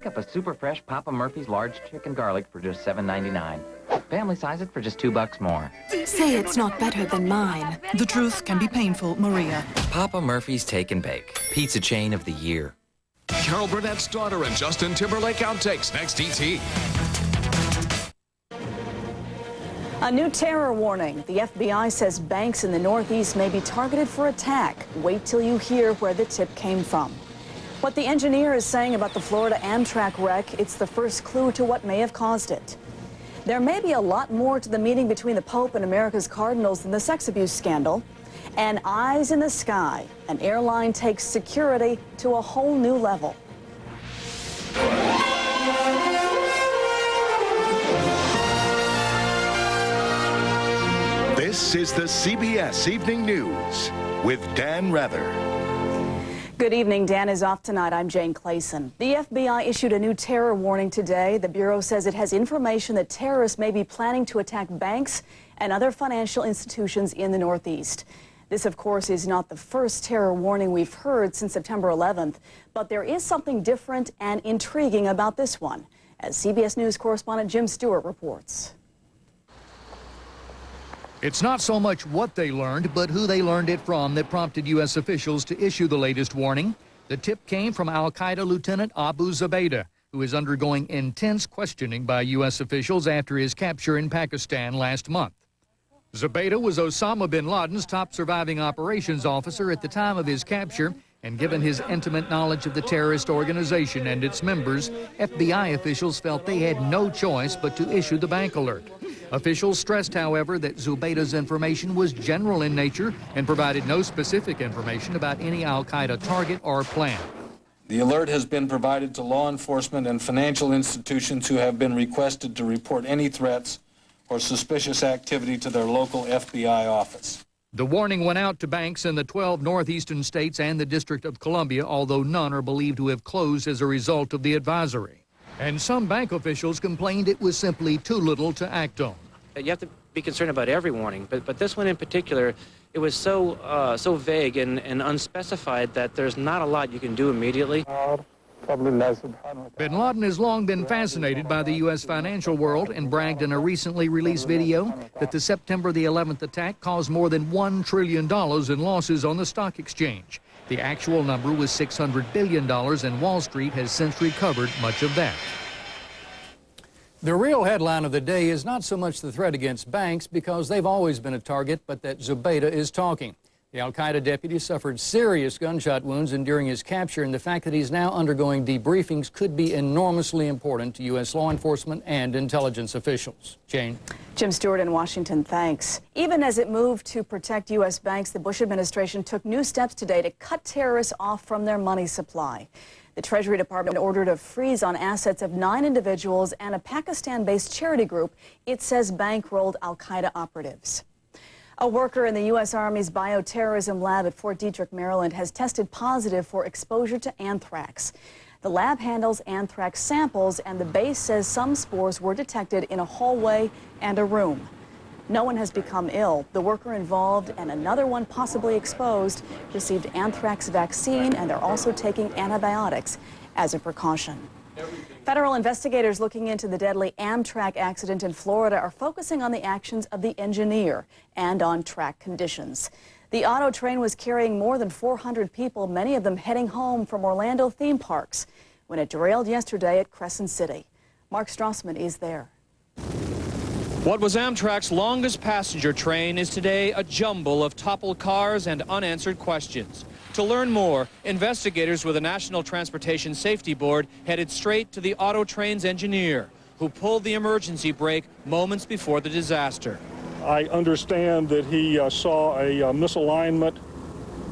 Pick up a super fresh Papa Murphy's large chicken garlic for just $7.99. Family size it for just $2 more. Say it's not better than mine. The truth can be painful, Maria. Papa Murphy's Take and Bake. Pizza chain of the year. Carol Burnett's daughter and Justin Timberlake outtakes next ET. A new terror warning. The FBI says banks in the Northeast may be targeted for attack. Wait till you hear where the tip came from. What the engineer is saying about the Florida Amtrak wreck, it's the first clue to what may have caused it. There may be a lot more to the meeting between the Pope and America's Cardinals than the sex abuse scandal. And eyes in the sky, an airline takes security to a whole new level. This is the CBS Evening News with Dan Rather. Good evening. Dan is off tonight. I'm Jane Clayson. The FBI issued a new terror warning today. The Bureau says it has information that terrorists may be planning to attack banks and other financial institutions in the Northeast. This, of course, is not the first terror warning we've heard since September 11th, but there is something different and intriguing about this one, as CBS News correspondent Jim Stewart reports. It's not so much what they learned, but who they learned it from that prompted U.S. officials to issue the latest warning. The tip came from al-Qaeda Lieutenant Abu Zubaydah, who is undergoing intense questioning by U.S. officials after his capture in Pakistan last month. Zubaydah was Osama bin Laden's top surviving operations officer at the time of his capture, and given his intimate knowledge of the terrorist organization and its members, FBI officials felt they had no choice but to issue the bank alert. Officials stressed, however, that Zubaydah's information was general in nature and provided no specific information about any al-Qaeda target or plan. The alert has been provided to law enforcement and financial institutions who have been requested to report any threats or suspicious activity to their local FBI office. The warning went out to banks in the 12 northeastern states and the District of Columbia, although none are believed to have closed as a result of the advisory. And some bank officials complained it was simply too little to act on. You have to be concerned about every warning, but this one in particular, it was so vague and unspecified that there's not a lot you can do immediately. Bin Laden has long been fascinated by the U.S. financial world and bragged in a recently released video that the September the 11th attack caused more than $1 trillion in losses on the stock exchange. The actual number was $600 billion, and Wall Street has since recovered much of that. The real headline of the day is not so much the threat against banks, because they've always been a target, but that Zubaydah is talking. The al-Qaeda deputy suffered serious gunshot wounds during his capture, and the fact that he's now undergoing debriefings could be enormously important to U.S. law enforcement and intelligence officials. Jane? Jim Stewart in Washington, thanks. Even as it moved to protect U.S. banks, the Bush administration took new steps today to cut terrorists off from their money supply. The Treasury Department ordered a freeze on assets of 9 individuals and a Pakistan-based charity group it says bankrolled al-Qaeda operatives. A worker in the U.S. Army's bioterrorism lab at Fort Detrick, Maryland, has tested positive for exposure to anthrax. The lab handles anthrax samples, and the base says some spores were detected in a hallway and a room. No one has become ill. The worker involved and another one possibly exposed received anthrax vaccine, and they're also taking antibiotics as a precaution. Federal investigators looking into the deadly Amtrak accident in Florida are focusing on the actions of the engineer and on track conditions. The auto train was carrying more than 400 people, many of them heading home from Orlando theme parks, when it derailed yesterday at Crescent City. Mark Strassman is there. What was Amtrak's longest passenger train is today a jumble of toppled cars and unanswered questions. To learn more, investigators with the National Transportation Safety Board headed straight to the auto train's engineer, who pulled the emergency brake moments before the disaster. I understand that he saw a misalignment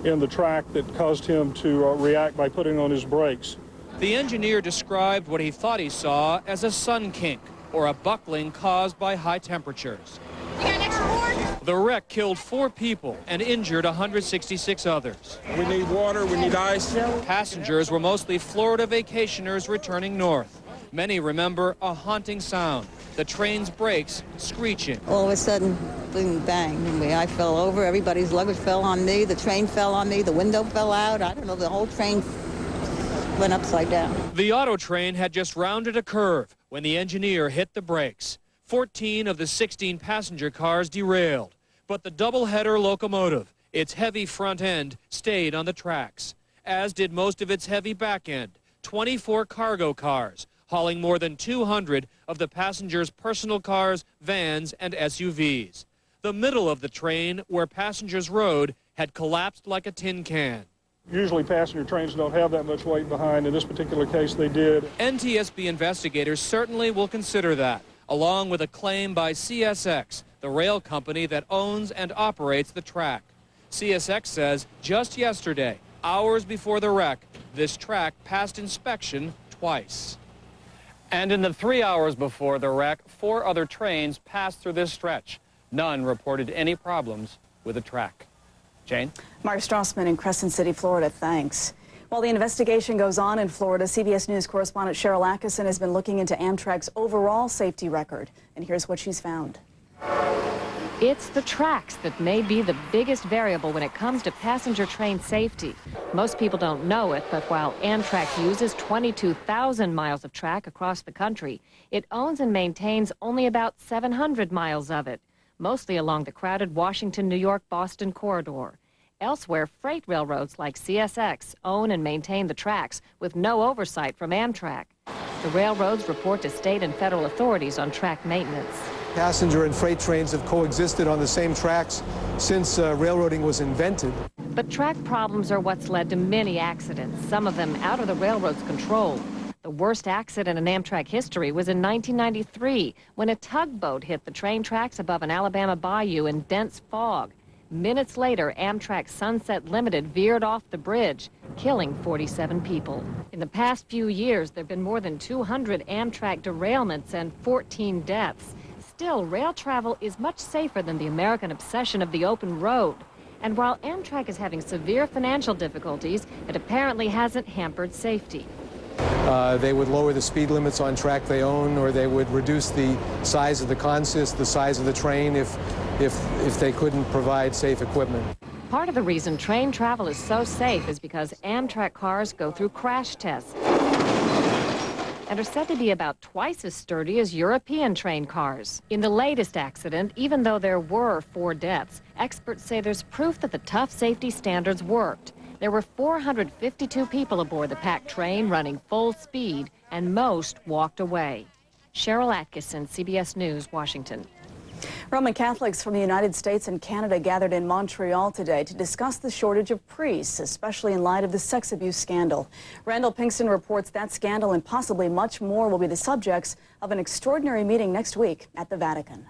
in the track that caused him to react by putting on his brakes. The engineer described what he thought he saw as a sun kink, or a buckling caused by high temperatures. The wreck killed 4 people and injured 166 others. We need water, we need ice. Passengers were mostly Florida vacationers returning north. Many remember a haunting sound, the train's brakes screeching. All of a sudden, boom, bang, I fell over, everybody's luggage fell on me, the train fell on me, the window fell out, I don't know, the whole train went upside down. The auto train had just rounded a curve when the engineer hit the brakes. 14 of the 16 passenger cars derailed, but the double-header locomotive, its heavy front end, stayed on the tracks, as did most of its heavy back end, 24 cargo cars, hauling more than 200 of the passengers' personal cars, vans, and SUVs. The middle of the train, where passengers rode, had collapsed like a tin can. Usually passenger trains don't have that much weight behind. In this particular case, they did. NTSB investigators certainly will consider that, along with a claim by CSX, the rail company that owns and operates the track. CSX says just yesterday, hours before the wreck, this track passed inspection twice. And in the 3 hours before the wreck, 4 other trains passed through this stretch. None reported any problems with the track. Jane? Mark Strassman in Crescent City, Florida, thanks. While the investigation goes on in Florida, CBS News correspondent Cheryl Atkinson has been looking into Amtrak's overall safety record. And here's what she's found. It's the tracks that may be the biggest variable when it comes to passenger train safety. Most people don't know it, but while Amtrak uses 22,000 miles of track across the country, it owns and maintains only about 700 miles of it, mostly along the crowded Washington, New York, Boston corridor. Elsewhere, freight railroads like CSX own and maintain the tracks with no oversight from Amtrak. The railroads report to state and federal authorities on track maintenance. Passenger and freight trains have coexisted on the same tracks since railroading was invented. But track problems are what's led to many accidents, some of them out of the railroad's control. The worst accident in Amtrak history was in 1993 when a tugboat hit the train tracks above an Alabama bayou in dense fog. Minutes later, Amtrak Sunset Limited veered off the bridge, killing 47 people. In the past few years, there have been more than 200 Amtrak derailments and 14 deaths. Still, rail travel is much safer than the American obsession of the open road. And while Amtrak is having severe financial difficulties, it apparently hasn't hampered safety. They would lower the speed limits on track they own, or they would reduce the size of the consist, the size of the train, if they couldn't provide safe equipment. Part of the reason train travel is so safe is because Amtrak cars go through crash tests and are said to be about twice as sturdy as European train cars. In the latest accident, even though there were 4 deaths, experts say there's proof that the tough safety standards worked. There were 452 people aboard the packed train running full speed, and most walked away. Cheryl Atkinson, CBS News, Washington. Roman Catholics from the United States and Canada gathered in Montreal today to discuss the shortage of priests, especially in light of the sex abuse scandal. Randall Pinkston reports that scandal and possibly much more will be the subjects of an extraordinary meeting next week at the Vatican.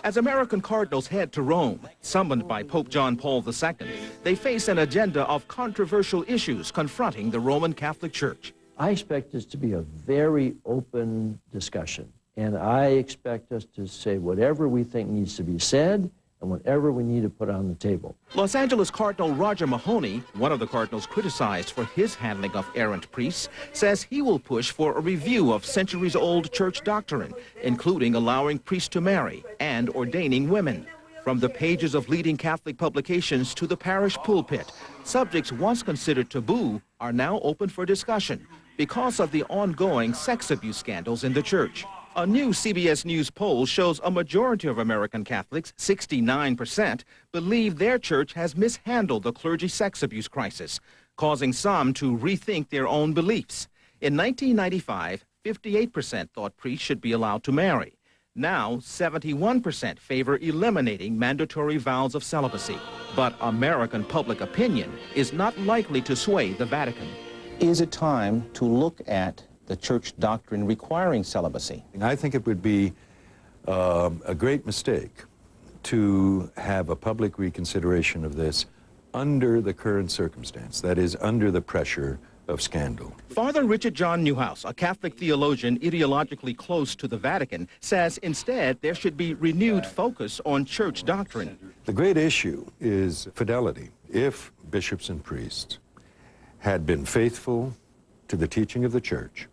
As American cardinals head to Rome, summoned by Pope John Paul II, they face an agenda of controversial issues confronting the Roman Catholic Church. I expect this to be a very open discussion, and I expect us to say whatever we think needs to be said and whatever we need to put on the table. Los Angeles Cardinal Roger Mahoney, one of the cardinals criticized for his handling of errant priests, says he will push for a review of centuries-old church doctrine, including allowing priests to marry and ordaining women. From the pages of leading Catholic publications to the parish pulpit, subjects once considered taboo are now open for discussion because of the ongoing sex abuse scandals in the church. A new CBS News poll shows a majority of American Catholics, 69%, believe their church has mishandled the clergy sex abuse crisis, causing some to rethink their own beliefs. In 1995, 58% thought priests should be allowed to marry. Now, 71% favor eliminating mandatory vows of celibacy. But American public opinion is not likely to sway the Vatican. Is it time to look at the church doctrine requiring celibacy? I think it would be a great mistake to have a public reconsideration of this under the current circumstance, that is, under the pressure of scandal. Father Richard John Newhouse, a Catholic theologian ideologically close to the Vatican, says instead there should be renewed focus on church doctrine. The great issue is fidelity. If bishops and priests had been faithful to the teaching of the church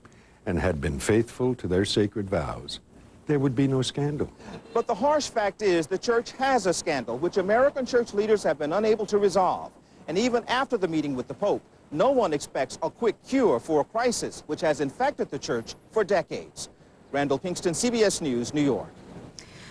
and had been faithful to their sacred vows, there would be no scandal. But the harsh fact is the church has a scandal which American church leaders have been unable to resolve. And even after the meeting with the Pope, no one expects a quick cure for a crisis which has infected the church for decades. Randall Pinkston, CBS News, New York.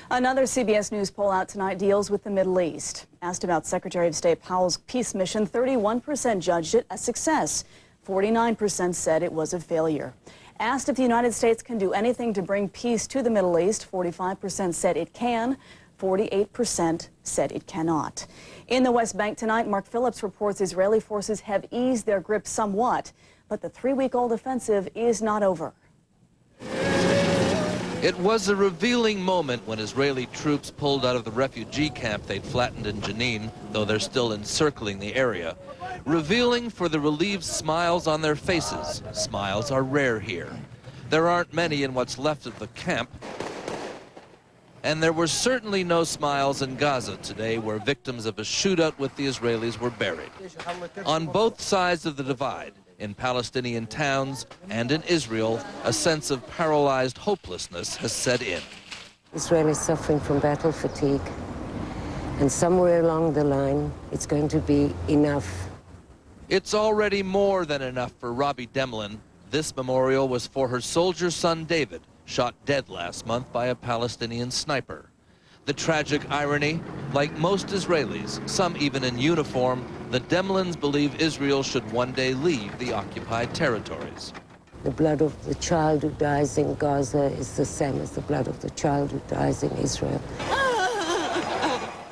Another CBS News poll out tonight deals with the Middle East. Asked about Secretary of State Powell's peace mission, 31% judged it a success. 49% said it was a failure. Asked if the United States can do anything to bring peace to the Middle East, 45% said it can, 48% said it cannot. In the West Bank tonight, Mark Phillips reports Israeli forces have eased their grip somewhat, but the 3-week-old offensive is not over. It was a revealing moment when Israeli troops pulled out of the refugee camp they'd flattened in Jenin, though they're still encircling the area. Revealing for the relieved smiles on their faces. Smiles are rare here. There aren't many in what's left of the camp. And there were certainly no smiles in Gaza today, where victims of a shootout with the Israelis were buried. On both sides of the divide, in Palestinian towns and in Israel, a sense of paralyzed hopelessness has set in. Israel is suffering from battle fatigue, and somewhere along the line, it's going to be enough. It's already more than enough for Robbie Demlin. This memorial was for her soldier son David, shot dead last month by a Palestinian sniper. The tragic irony, like most Israelis, some even in uniform, the Demlins believe Israel should one day leave the occupied territories. The blood of the child who dies in Gaza is the same as the blood of the child who dies in Israel.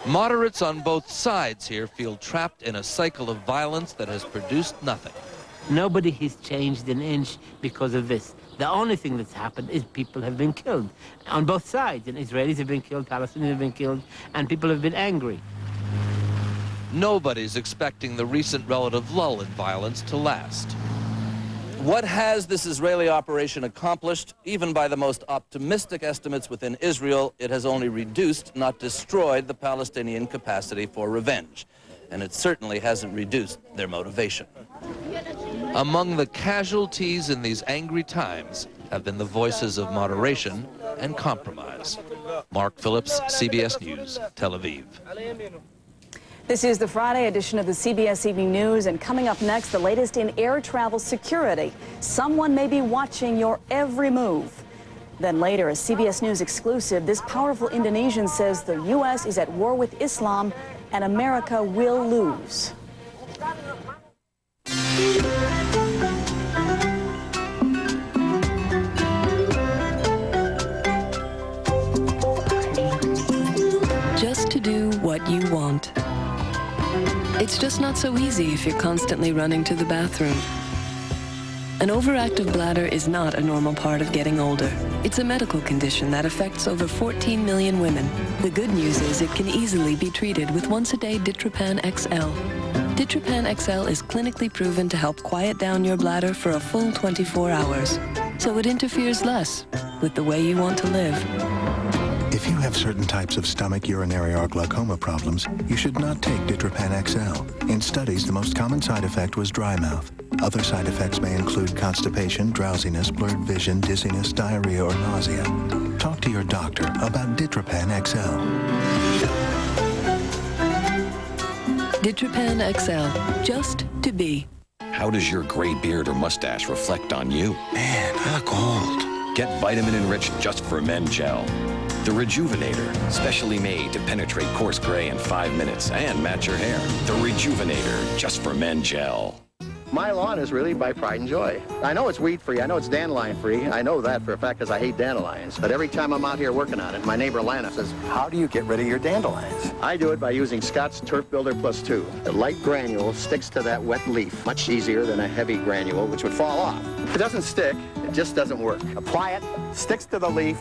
Moderates on both sides here feel trapped in a cycle of violence that has produced nothing. Nobody has changed an inch because of this. The only thing that's happened is people have been killed on both sides. And Israelis have been killed, Palestinians have been killed, and people have been angry. Nobody's expecting the recent relative lull in violence to last. What has this Israeli operation accomplished? Even by the most optimistic estimates within Israel, it has only reduced, not destroyed, the Palestinian capacity for revenge. And it certainly hasn't reduced their motivation. Among the casualties in these angry times have been the voices of moderation and compromise. Mark Phillips, CBS News, Tel Aviv. This is the Friday edition of the CBS Evening News, and coming up next, the latest in air travel security. Someone may be watching your every move. Then later, a CBS News exclusive, this powerful Indonesian says the U.S. is at war with Islam and America will lose. Just to do what you want. It's just not so easy if you're constantly running to the bathroom. An overactive bladder is not a normal part of getting older. It's a medical condition that affects over 14 million women. The good news is it can easily be treated with once-a-day Ditropan XL. Ditropan XL is clinically proven to help quiet down your bladder for a full 24 hours, so it interferes less with the way you want to live. If you have certain types of stomach, urinary, or glaucoma problems, you should not take Ditropan XL. In studies, the most common side effect was dry mouth. Other side effects may include constipation, drowsiness, blurred vision, dizziness, diarrhea, or nausea. Talk to your doctor about Ditropan XL. Ditropan XL, just to be. How does your gray beard or mustache reflect on you? Man, I look old. Get vitamin enriched Just for Men gel. The Rejuvenator, specially made to penetrate coarse gray in 5 minutes and match your hair. The Rejuvenator, Just for Men gel. My lawn is really by pride and joy. I know it's weed-free. I know it's dandelion-free. I know that for a fact because I hate dandelions. But every time I'm out here working on it, my neighbor Lana says, how do you get rid of your dandelions? I do it by using Scott's Turf Builder Plus 2. The light granule sticks to that wet leaf much easier than a heavy granule, which would fall off. If it doesn't stick, it just doesn't work. Apply it, sticks to the leaf,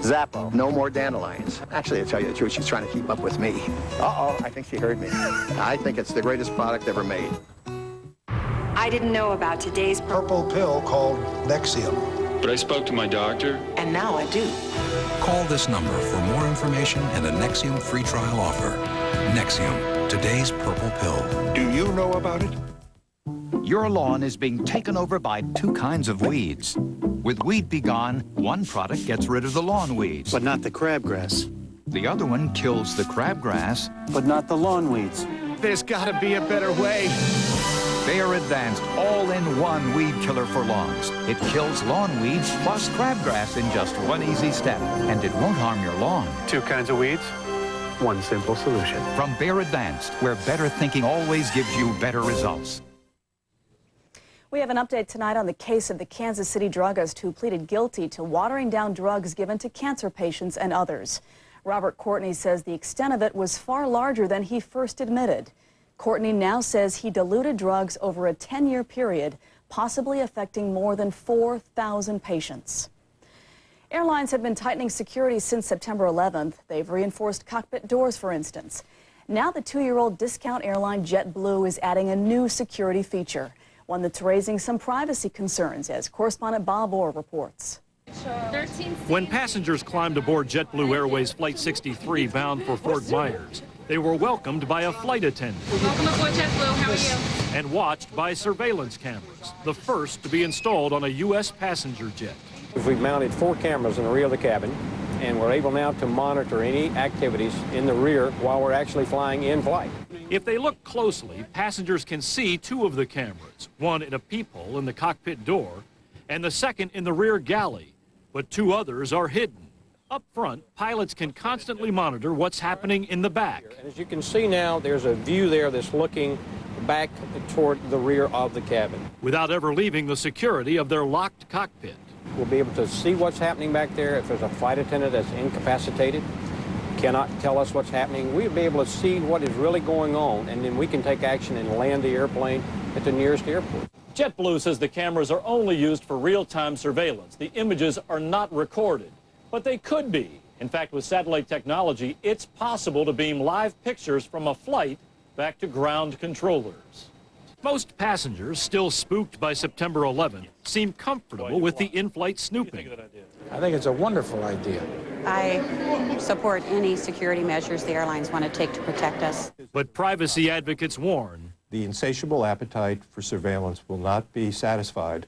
Zappo, no more dandelions. Actually, to tell you the truth, she's trying to keep up with me. Uh-oh, I think she heard me. I think it's the greatest product ever made. I didn't know about today's purple pill called Nexium. But I spoke to my doctor. And now I do. Call this number for more information and a Nexium free trial offer. Nexium, today's purple pill. Do you know about it? Your lawn is being taken over by two kinds of weeds. With Weed Be Gone, one product gets rid of the lawn weeds. But not the crabgrass. The other one kills the crabgrass. But not the lawn weeds. There's got to be a better way. Bayer Advanced all-in-one weed killer for lawns. It kills lawn weeds plus crabgrass in just one easy step, and it won't harm your lawn. 2 kinds of weeds, one simple solution. From Bayer Advanced, where better thinking always gives you better results. We have an update tonight on the case of the Kansas City druggist who pleaded guilty to watering down drugs given to cancer patients and others. Robert Courtney says the extent of it was far larger than he first admitted. Courtney now says he diluted drugs over a 10-year period, possibly affecting more than 4,000 patients. Airlines have been tightening security since September 11th. They've reinforced cockpit doors, for instance. Now the 2-year-old discount airline JetBlue is adding a new security feature, one that's raising some privacy concerns, as correspondent Bob Orr reports. When passengers climbed aboard JetBlue Airways Flight 63 bound for Fort Myers, they were welcomed by a flight attendant. Welcome aboard JetBlue. How are you? And watched by surveillance cameras, the first to be installed on a U.S. passenger jet. We've mounted 4 cameras in the rear of the cabin, and we're able now to monitor any activities in the rear while we're actually flying in flight. If they look closely, passengers can see 2 of the cameras, one in a peephole in the cockpit door, and the second in the rear galley, but 2 others are hidden. Up front, pilots can constantly monitor what's happening in the back. As you can see now, there's a view there that's looking back toward the rear of the cabin. Without ever leaving the security of their locked cockpit. We'll be able to see what's happening back there. If there's a flight attendant that's incapacitated, cannot tell us what's happening, we'll be able to see what is really going on, and then we can take action and land the airplane at the nearest airport. JetBlue says the cameras are only used for real-time surveillance. The images are not recorded, but they could be. In fact, with satellite technology, it's possible to beam live pictures from a flight back to ground controllers. Most passengers, still spooked by September 11th, seem comfortable with the in-flight snooping. I think it's a wonderful idea. I support any security measures the airlines want to take to protect us. But privacy advocates warn the insatiable appetite for surveillance will not be satisfied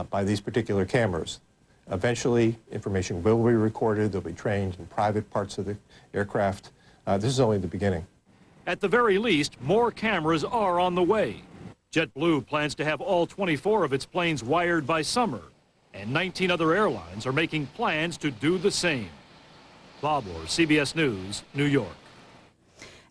by these particular cameras. Eventually, information will be recorded. They'll be trained in private parts of the aircraft. This is only the beginning. At the very least, more cameras are on the way. JetBlue plans to have all 24 of its planes wired by summer, and 19 other airlines are making plans to do the same. Bob Orr, CBS News, New York.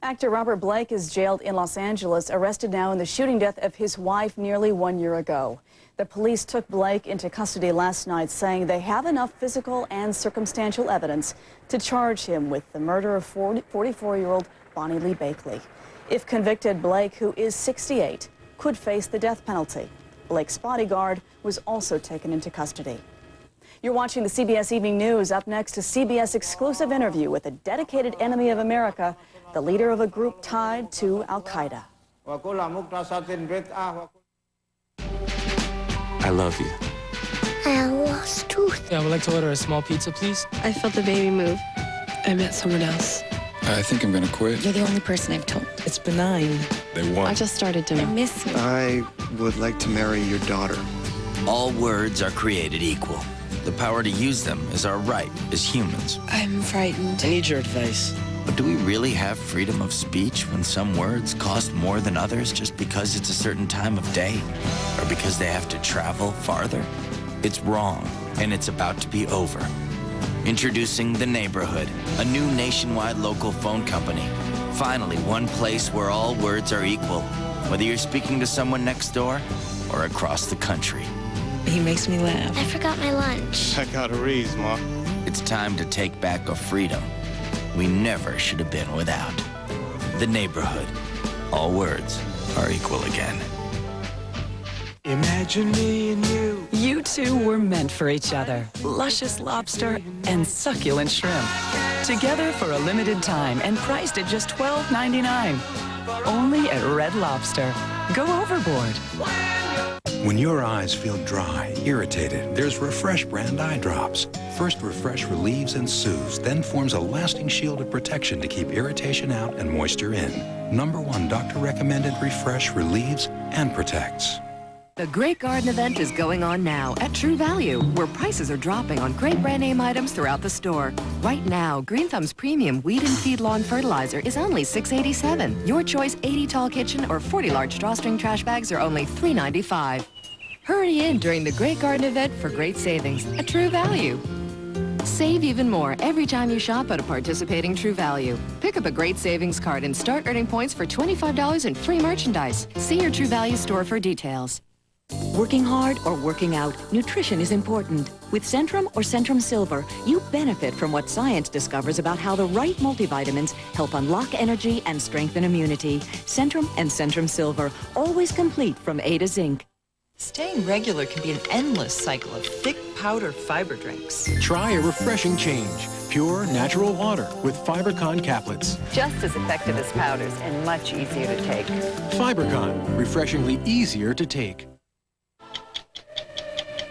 Actor Robert Blake is jailed in Los Angeles, arrested now in the shooting death of his wife nearly 1 year ago. The police took Blake into custody last night, saying they have enough physical and circumstantial evidence to charge him with the murder of 44-year-old Bonnie Lee Bakley. If convicted, Blake, who is 68, could face the death penalty. Blake's bodyguard was also taken into custody. You're watching the CBS Evening News. Up next, a CBS exclusive interview with a dedicated enemy of America, the leader of a group tied to Al-Qaeda. I love you. I lost tooth. Yeah, I would like to order a small pizza, please. I felt the baby move. I met someone else. I think I'm gonna quit. You're the only person I've told. It's benign. They won. I just started to miss you. I would like to marry your daughter. All words are created equal. The power to use them is our right as humans. I'm frightened. I need your advice. But do we really have freedom of speech when some words cost more than others just because it's a certain time of day? Or because they have to travel farther? It's wrong, and it's about to be over. Introducing The Neighborhood, a new nationwide local phone company. Finally, one place where all words are equal, whether you're speaking to someone next door or across the country. He makes me laugh. I forgot my lunch. I got a raise, Ma. It's time to take back a freedom we never should have been without. The Neighborhood. All words are equal again. Imagine me and you. You two were meant for each other. Luscious lobster and succulent shrimp. Together for a limited time and priced at just $12.99. Only at Red Lobster. Go overboard. When your eyes feel dry, irritated, there's Refresh brand eye drops. First, Refresh relieves and soothes, then forms a lasting shield of protection to keep irritation out and moisture in. #1 doctor recommended Refresh relieves and protects. The Great Garden event is going on now at True Value, where prices are dropping on great brand name items throughout the store. Right now, Green Thumb's premium weed and feed lawn fertilizer is only $6.87. Your choice 80 tall kitchen or 40 large drawstring trash bags are only $3.95. Hurry in during the Great Garden event for great savings at True Value. Save even more every time you shop at a participating True Value. Pick up a great savings card and start earning points for $25 in free merchandise. See your True Value store for details. Working hard or working out, nutrition is important. With Centrum or Centrum Silver, you benefit from what science discovers about how the right multivitamins help unlock energy and strengthen immunity. Centrum and Centrum Silver, always complete from A to Zinc. Staying regular can be an endless cycle of thick powder fiber drinks. Try a refreshing change. Pure, natural water with FiberCon caplets. Just as effective as powders and much easier to take. FiberCon, refreshingly easier to take.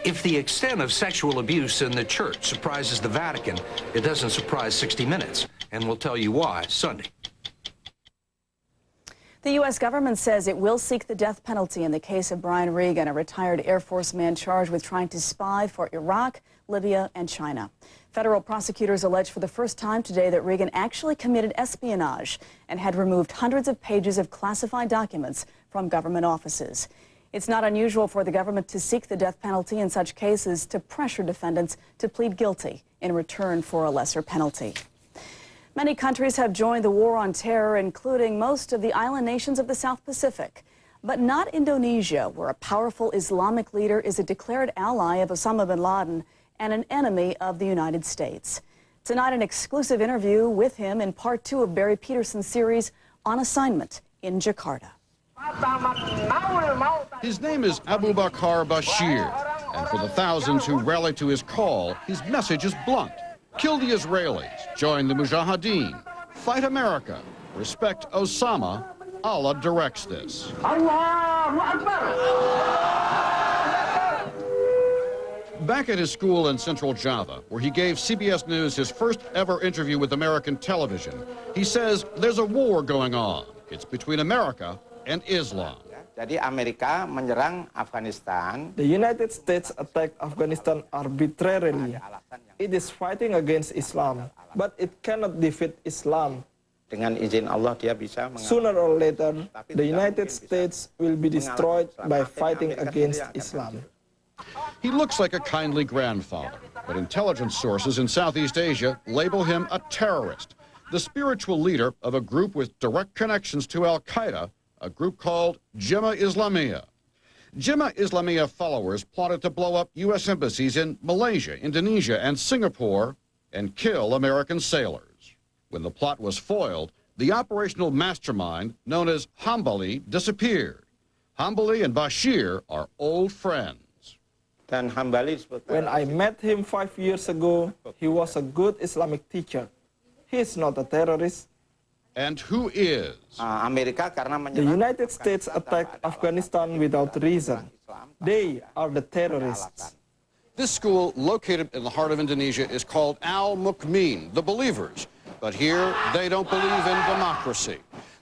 If the extent of sexual abuse in the church surprises the Vatican, it doesn't surprise 60 Minutes, and we'll tell you why Sunday. The U.S. government says it will seek the death penalty in the case of Brian Regan, a retired Air Force man charged with trying to spy for Iraq, Libya, and China. Federal prosecutors allege for the first time today that Regan actually committed espionage and had removed hundreds of pages of classified documents from government offices. It's not unusual for the government to seek the death penalty in such cases to pressure defendants to plead guilty in return for a lesser penalty. Many countries have joined the war on terror, including most of the island nations of the South Pacific. But not Indonesia, where a powerful Islamic leader is a declared ally of Osama bin Laden and an enemy of the United States. Tonight, an exclusive interview with him in part 2 of Barry Peterson's series On Assignment in Jakarta. His name is Abu Bakr Bashir, and for the thousands who rally to his call, his message is blunt. Kill the Israelis, join the Mujahideen, fight America, respect Osama. Allah directs this. Back at his school in Central Java, where he gave CBS News his first ever interview with American television, he says there's a war going on. It's between America and Islam. Jadi Amerika menyerang Afghanistan. The United States attacked Afghanistan arbitrarily. It is fighting against Islam, but it cannot defeat Islam. Dengan izin Allah dia bisa Sooner or later, the United States will be destroyed by fighting against Islam. He looks like a kindly grandfather, but intelligence sources in Southeast Asia label him a terrorist, the spiritual leader of a group with direct connections to Al-Qaeda, a group called Jemaah Islamiyah. Jemaah Islamiyah followers plotted to blow up U.S. embassies in Malaysia, Indonesia, and Singapore and kill American sailors. When the plot was foiled, the operational mastermind, known as Hambali, disappeared. Hambali and Bashir are old friends. When I met him 5 years ago, he was a good Islamic teacher. He is not a terrorist. And who is? The United States attacked Afghanistan without reason. They are the terrorists. This school, located in the heart of Indonesia, is called Al-Mukmin, the believers. But here, they don't believe in democracy.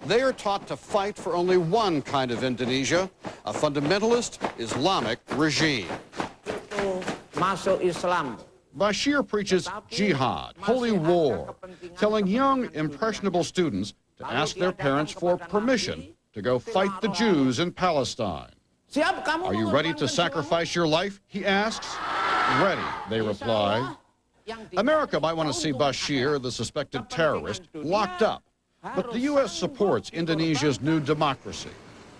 They are taught to fight for only one kind of Indonesia, a fundamentalist Islamic regime. Bashir preaches jihad, holy war, telling young, impressionable students to ask their parents for permission to go fight the Jews in Palestine. Are you ready to sacrifice your life, he asks. Ready, they reply. America might want to see Bashir, the suspected terrorist, locked up. But the U.S. supports Indonesia's new democracy.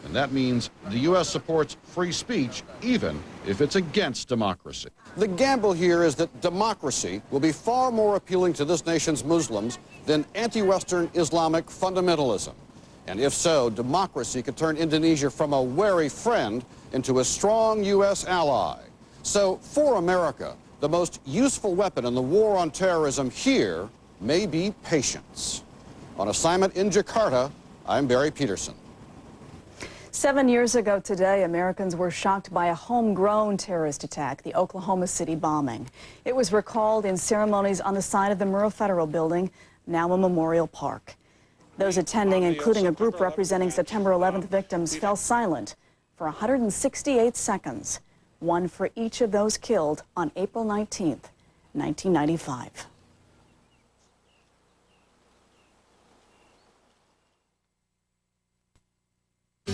And that means the U.S. supports free speech, even if it's against democracy. The gamble here is that democracy will be far more appealing to this nation's Muslims than anti-Western Islamic fundamentalism. And if so, democracy could turn Indonesia from a wary friend into a strong U.S. ally. So for America, the most useful weapon in the war on terrorism here may be patience. On assignment in Jakarta, I'm Barry Peterson. 7 years ago today, Americans were shocked by a homegrown terrorist attack, the Oklahoma City bombing. It was recalled in ceremonies on the side of the Murrah Federal Building, now a memorial park. Those attending, including a group representing September 11th victims, fell silent for 168 seconds, one for each of those killed on April 19th, 1995.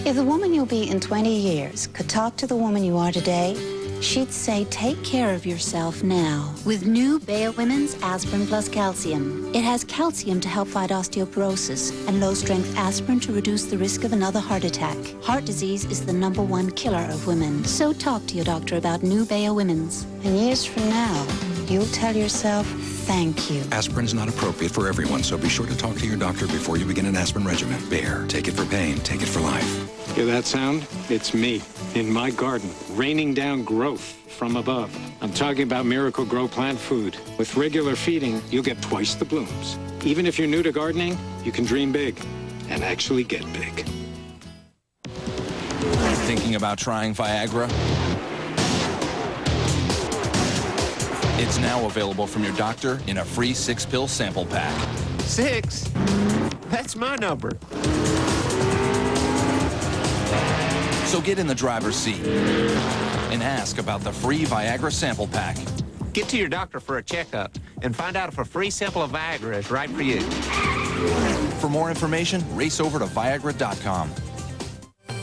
If the woman you'll be in 20 years could talk to the woman you are today, she'd say take care of yourself now with new Bayer Women's Aspirin Plus Calcium. It has calcium to help fight osteoporosis and low-strength aspirin to reduce the risk of another heart attack. Heart disease is the #1 killer of women. So talk to your doctor about new Bayer Women's. And years from now, you'll tell yourself, thank you. Aspirin's not appropriate for everyone, so be sure to talk to your doctor before you begin an aspirin regimen. Bayer, take it for pain, take it for life. Hear that sound? It's me, in my garden, raining down growth from above. I'm talking about Miracle Grow plant food. With regular feeding, you'll get twice the blooms. Even if you're new to gardening, you can dream big and actually get big. Thinking about trying Viagra? It's now available from your doctor in a free 6-pill sample pack. 6? That's my number. So get in the driver's seat and ask about the free Viagra sample pack. Get to your doctor for a checkup and find out if a free sample of Viagra is right for you. For more information, race over to Viagra.com.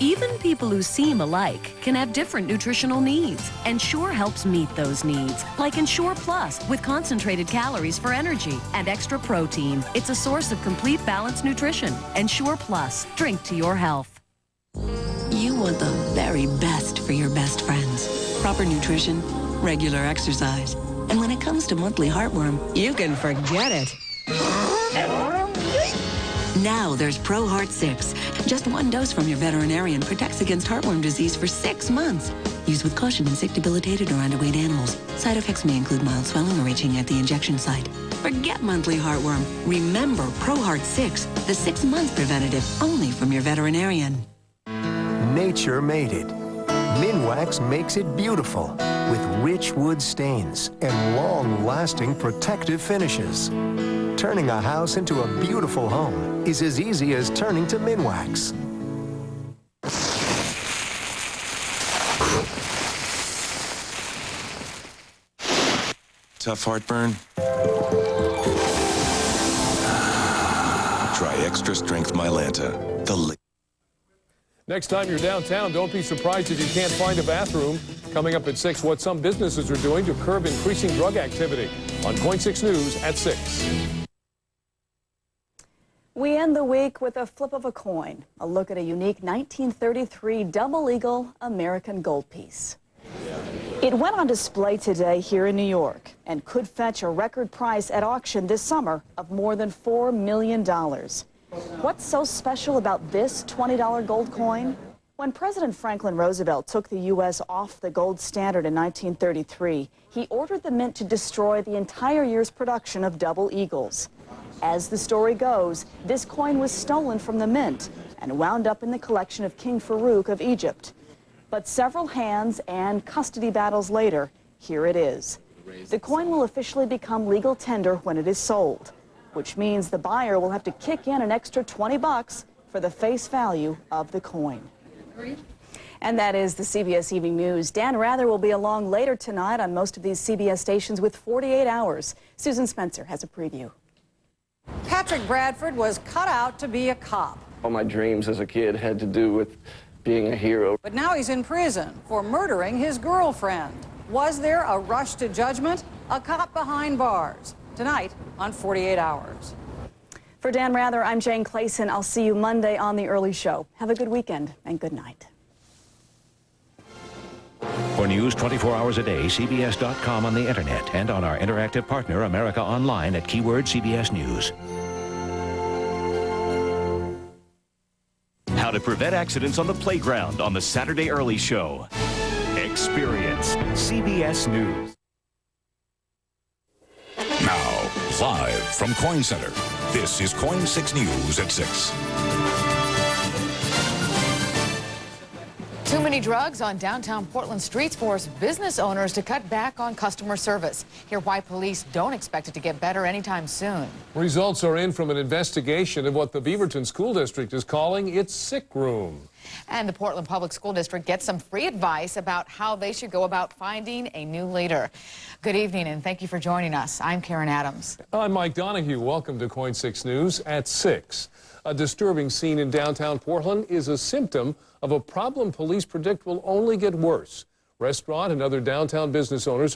Even people who seem alike can have different nutritional needs. Ensure helps meet those needs, like Ensure Plus with concentrated calories for energy and extra protein. It's a source of complete balanced nutrition. Ensure Plus. Drink to your health. You want the very best for your best friends. Proper nutrition, regular exercise. And when it comes to monthly heartworm, you can forget it. Now there's Pro Heart 6. Just one dose from your veterinarian protects against heartworm disease for 6 months. Use with caution in sick, debilitated, or underweight animals. Side effects may include mild swelling or itching at the injection site. Forget monthly heartworm. Remember Pro Heart 6, the 6-month preventative, only from your veterinarian. Nature made it. Minwax makes it beautiful with rich wood stains and long-lasting protective finishes. Turning a house into a beautiful home is as easy as turning to Minwax. Tough heartburn? Try Extra Strength Mylanta. Next time you're downtown, don't be surprised if you can't find a bathroom. Coming up at 6, what some businesses are doing to curb increasing drug activity. On KOIN 6 News at 6. We end the week with a flip of a coin, a look at a unique 1933 double eagle American gold piece. It went on display today here in New York and could fetch a record price at auction this summer of more than $4 million. What's so special about this $20 gold coin? When President Franklin Roosevelt took the U.S. off the gold standard in 1933, he ordered the mint to destroy the entire year's production of double eagles. As the story goes, this coin was stolen from the mint and wound up in the collection of King Farouk of Egypt. But several hands and custody battles later, here it is. The coin will officially become legal tender when it is sold, which means the buyer will have to kick in an extra $20 for the face value of the coin. And that is the CBS Evening News. Dan Rather will be along later tonight on most of these CBS stations with 48 Hours. Susan Spencer has a preview. Patrick Bradford was cut out to be a cop. All my dreams as a kid had to do with being a hero. But now he's in prison for murdering his girlfriend. Was there a rush to judgment? A cop behind bars. Tonight on 48 Hours. For Dan Rather, I'm Jane Clayson. I'll see you Monday on The Early Show. Have a good weekend and good night. For news 24 hours a day, CBS.com on the internet and on our interactive partner, America Online at keyword CBS News. How to prevent accidents on the playground on the Saturday Early Show. Experience CBS News. Now, live from Coin Center, this is KOIN 6 News at 6. Too many drugs on downtown Portland streets force business owners to cut back on customer service. Hear why police don't expect it to get better anytime soon. Results are in from an investigation of what the Beaverton School District is calling its sick room. And the Portland Public School District gets some free advice about how they should go about finding a new leader. Good evening, and thank you for joining us. I'm Karen Adams. I'm Mike Donahue. Welcome to KOIN 6 News at 6. A disturbing scene in downtown Portland is a symptom of a problem police predict will only get worse. Restaurant and other downtown business owners